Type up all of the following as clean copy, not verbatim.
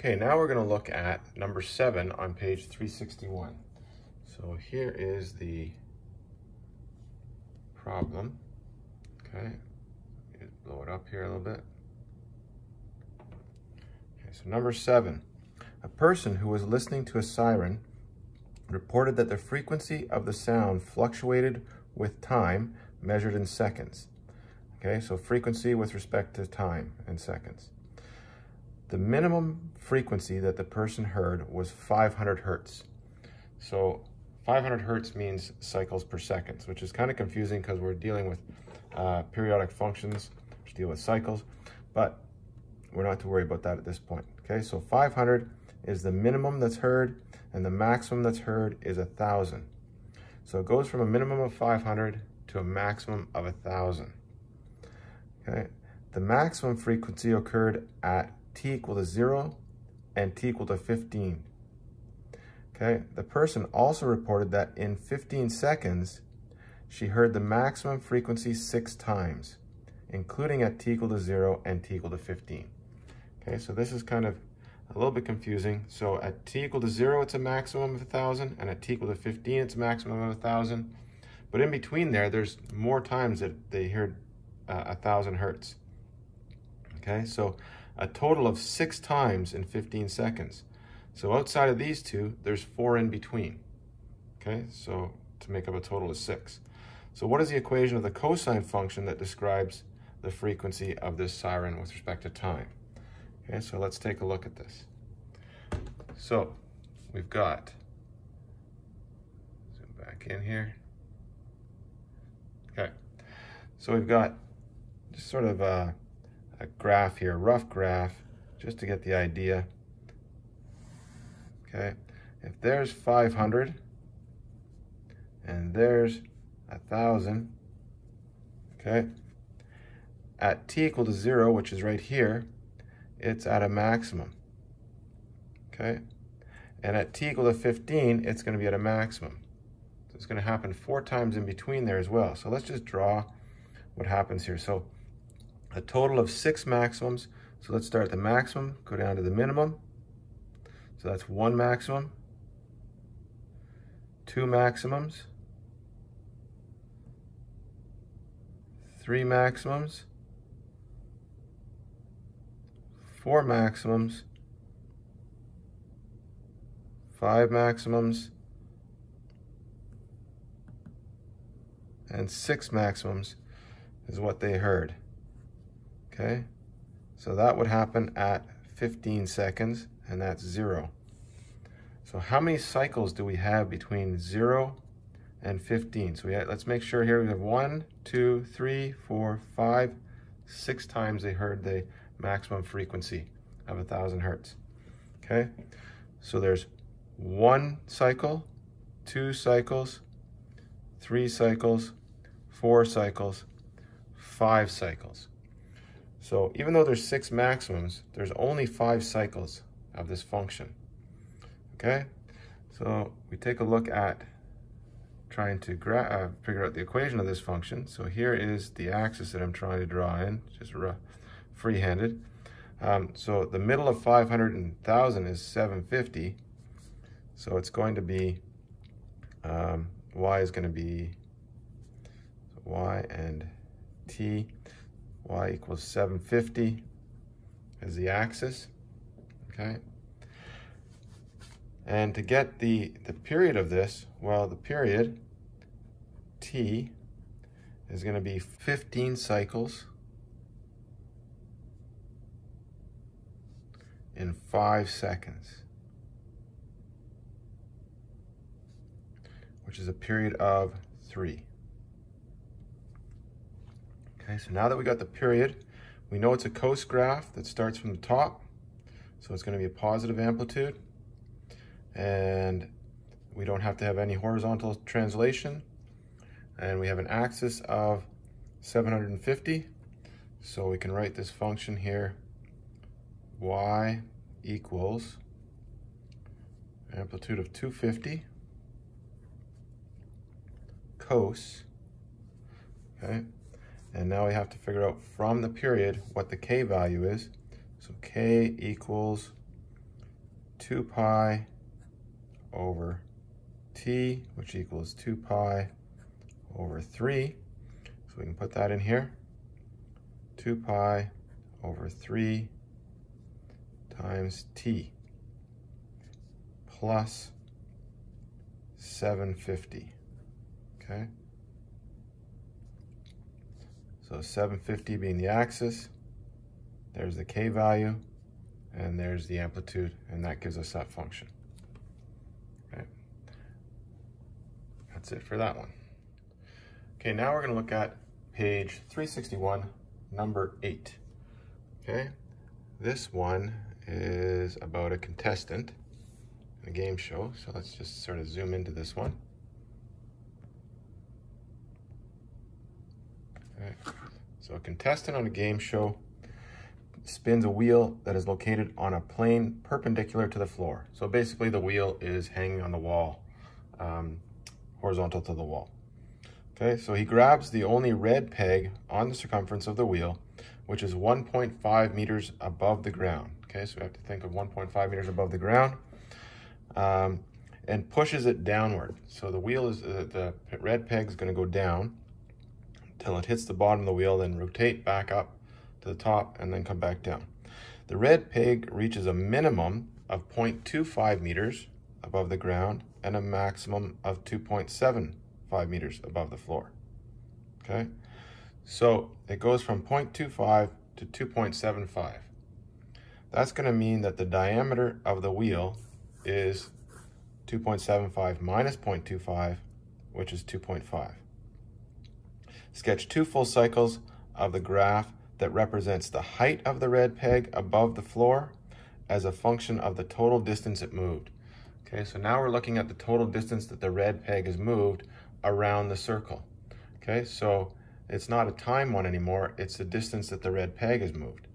Okay, now we're going to look at number 7 on page 361. So here is the problem. Okay, blow it up here a little bit. Okay, so number 7. A person who was listening to a siren reported that the frequency of the sound fluctuated with time measured in seconds. Okay, so frequency with respect to time in seconds. The minimum frequency that the person heard was 500 hertz. So 500 hertz means cycles per second, which is kind of confusing because we're dealing with periodic functions, which deal with cycles, but we're not to worry about that at this point. Okay, so 500 is the minimum that's heard, and the maximum that's heard is 1,000. So it goes from a minimum of 500 to a maximum of 1,000. Okay, the maximum frequency occurred at t equal to 0 and t equal to 15. Okay, the person also reported that in 15 seconds, she heard the maximum frequency 6 times, including at t equal to 0 and t equal to 15. Okay, so this is kind of a little bit confusing. So at t equal to 0, it's a maximum of 1,000, and at t equal to 15, it's a maximum of 1,000. But in between there, there's more times that they heard 1,000 hertz. Okay, so a total of 6 times in 15 seconds. So outside of these two, there's 4 in between. Okay, so to make up a total of 6. So what is the equation of the cosine function that describes the frequency of this siren with respect to time? Okay, so let's take a look at this. So we've got, zoom back in here. Okay, so we've got just sort of a graph here, rough graph, just to get the idea. Okay, if there's 500 and there's 1,000, okay, at t equal to 0, which is right here, it's at a maximum. Okay, and at t equal to 15, it's going to be at a maximum. So it's going to happen 4 times in between there as well. So let's just draw what happens here. So a total of 6 maximums. So let's start at the maximum, go down to the minimum. So that's 1 maximum, 2 maximums, 3 maximums, 4 maximums, 5 maximums, and 6 maximums is what they heard. Okay, so that would happen at 15 seconds, and that's 0. So how many cycles do we have between 0 and 15? So let's make sure here we have 1, 2, 3, 4, 5, 6 times they heard the maximum frequency of 1,000 hertz. Okay, so there's 1 cycle, 2 cycles, 3 cycles, 4 cycles, 5 cycles. So even though there's 6 maximums, there's only 5 cycles of this function. Okay, so we take a look at trying to figure out the equation of this function. So here is the axis that I'm trying to draw in, just free-handed. So the middle of 500 and 1,000 is 750. So it's going to be, y is going to be y and t. Y equals 750 as the axis. Okay. And to get the period of this, well, the period, t, is going to be 15 cycles in 5 seconds, which is a period of 3. Okay, so now that we got the period, we know it's a cos graph that starts from the top, so it's going to be a positive amplitude, and we don't have to have any horizontal translation, and we have an axis of 750, so we can write this function here, y equals amplitude of 250 cos, okay, and now we have to figure out from the period what the k value is. So k equals 2 pi over t, which equals 2 pi over 3. So we can put that in here. 2 pi over 3 times t plus 750. Okay? So 750 being the axis, there's the k value, and there's the amplitude, and that gives us that function. Okay. That's it for that one. Okay, now we're going to look at page 361, number 8. Okay, this one is about a contestant in a game show, so let's just sort of zoom into this one. Okay. So a contestant on a game show spins a wheel that is located on a plane perpendicular to the floor. So basically the wheel is hanging on the wall, horizontal to the wall. Okay, so he grabs the only red peg on the circumference of the wheel, which is 1.5 meters above the ground. Okay, so we have to think of 1.5 meters above the ground, and pushes it downward. So the wheel is, the red peg is going to go down until it hits the bottom of the wheel, then rotate back up to the top and then come back down. The red peg reaches a minimum of 0.25 meters above the ground and a maximum of 2.75 meters above the floor. Okay, so it goes from 0.25 to 2.75. That's going to mean that the diameter of the wheel is 2.75 minus 0.25, which is 2.5. Sketch 2 full cycles of the graph that represents the height of the red peg above the floor as a function of the total distance it moved. Okay, so now we're looking at the total distance that the red peg has moved around the circle. Okay, so it's not a time one anymore, it's the distance that the red peg has moved.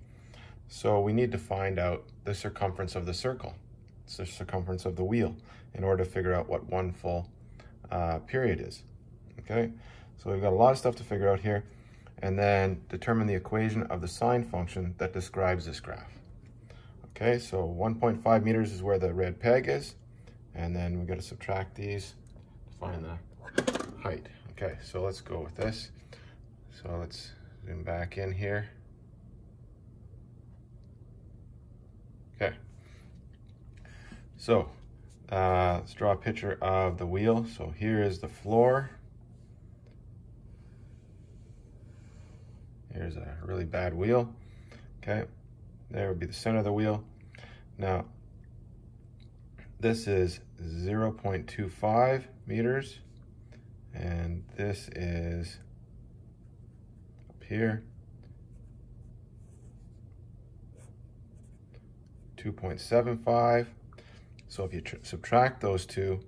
So we need to find out the circumference of the circle. It's the circumference of the wheel in order to figure out what one full period is. Okay, so we've got a lot of stuff to figure out here, and then determine the equation of the sine function that describes this graph. Okay, so 1.5 meters is where the red peg is, and then we've got to subtract these to find the height. Okay, so let's go with this. So let's zoom back in here. Okay, so let's draw a picture of the wheel. So here is the floor. Here's a really bad wheel. Okay, there would be the center of the wheel. Now, this is 0.25 meters, and this is up here, 2.75. So if you subtract those two,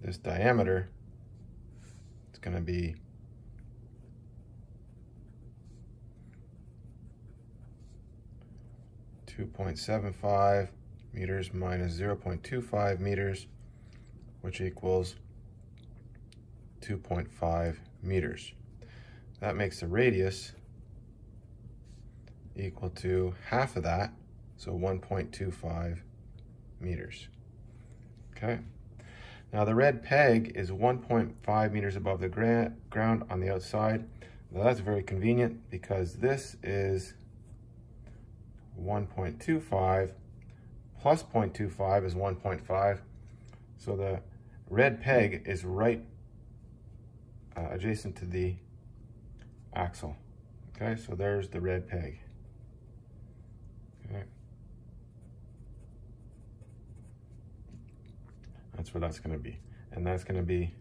this diameter, it's going to be 2.75 meters minus 0.25 meters, which equals 2.5 meters. That makes the radius equal to half of that, so 1.25 meters. Okay. Now the red peg is 1.5 meters above the ground on the outside. Now that's very convenient because this is 1.25 plus 0.25 is 1.5. So the red peg is right adjacent to the axle. Okay, so there's the red peg. Okay. That's where that's going to be. And that's going to be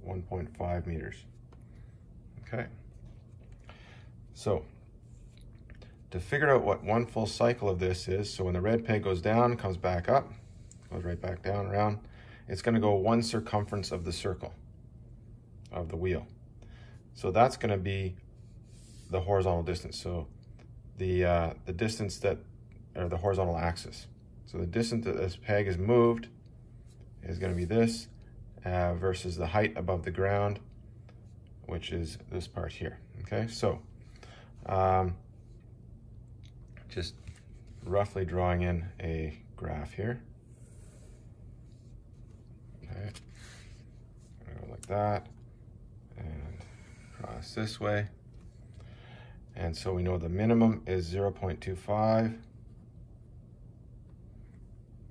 1.5 meters. Okay. So to figure out what one full cycle of this is, so when the red peg goes down, comes back up, goes right back down, around, it's going to go one circumference of the circle of the wheel. So that's going to be the horizontal distance. So the distance that, or the horizontal axis. So the distance that this peg is moved is going to be this versus the height above the ground, which is this part here. Okay, so just roughly drawing in a graph here. Okay, go like that, and cross this way. And so we know the minimum is 0.25.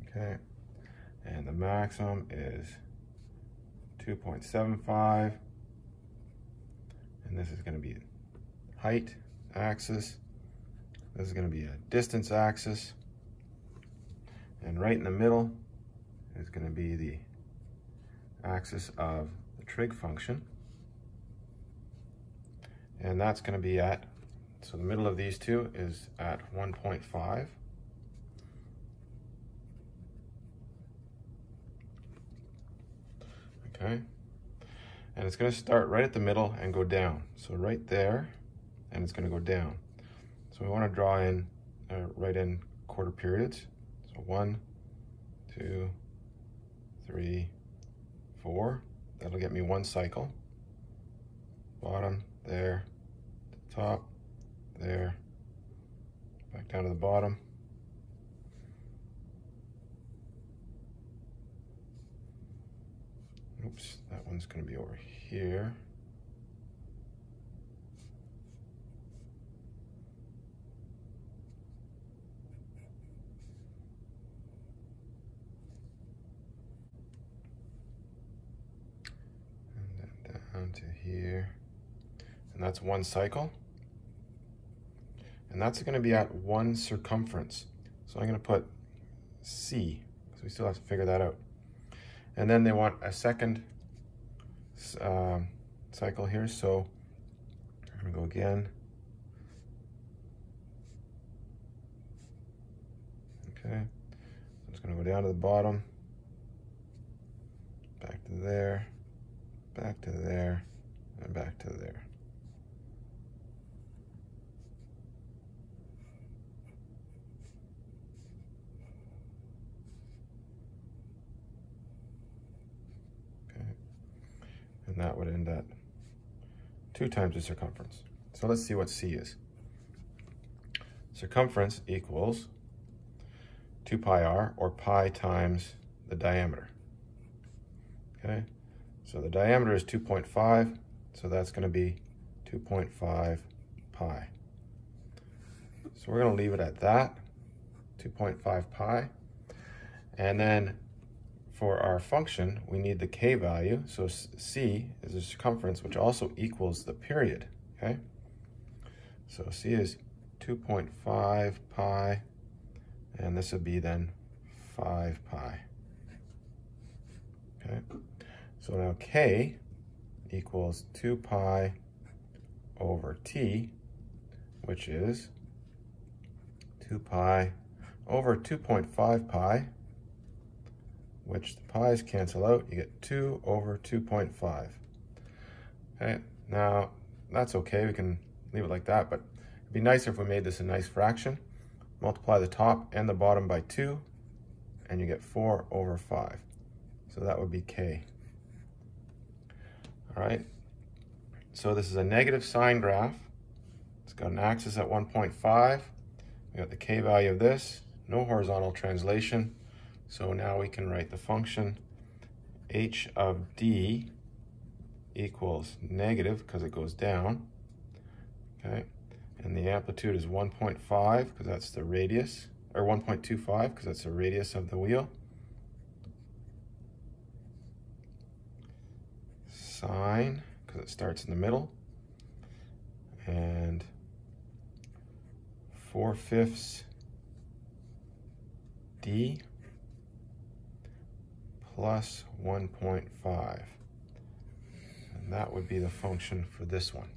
Okay, and the maximum is 2.75. And this is going to be height axis. This is going to be a distance axis. And right in the middle is going to be the axis of the trig function. And that's going to be at, so the middle of these two is at 1.5. Okay, and it's going to start right at the middle and go down. So right there, and it's going to go down. So we want to draw in, write in quarter periods. So 1, 2, 3, 4. That'll get me one cycle. Bottom, there, top, there, back down to the bottom. Oops, that one's going to be over here. And then down to here. And that's one cycle. And that's going to be at one circumference. So I'm going to put C, because we still have to figure that out. And then they want a second cycle here, so I'm gonna go again. Okay, I'm just gonna go down to the bottom, back to there, back to there, and back to there. And that would end at 2 times the circumference. So let's see what C is. Circumference equals 2 pi r, or pi times the diameter. Okay, so the diameter is 2.5, so that's going to be 2.5 pi. So we're going to leave it at that, 2.5 pi. And then for our function, we need the k value. So C is the circumference, which also equals the period, okay? So C is 2.5 pi, and this would be then 5 pi, okay? So now k equals 2 pi over t, which is 2 pi over 2.5 pi, which the pi's cancel out, you get 2 over 2.5. Okay, now that's okay, we can leave it like that, but it'd be nicer if we made this a nice fraction. Multiply the top and the bottom by 2, and you get 4 over 5. So that would be k. All right, so this is a negative sine graph. It's got an axis at 1.5. We got the k value of this, no horizontal translation. So now we can write the function h of d equals negative, because it goes down, okay? And the amplitude is 1.5, because that's the radius, or 1.25, because that's the radius of the wheel. Sine, because it starts in the middle. And 4/5 d plus 1.5. And that would be the function for this one.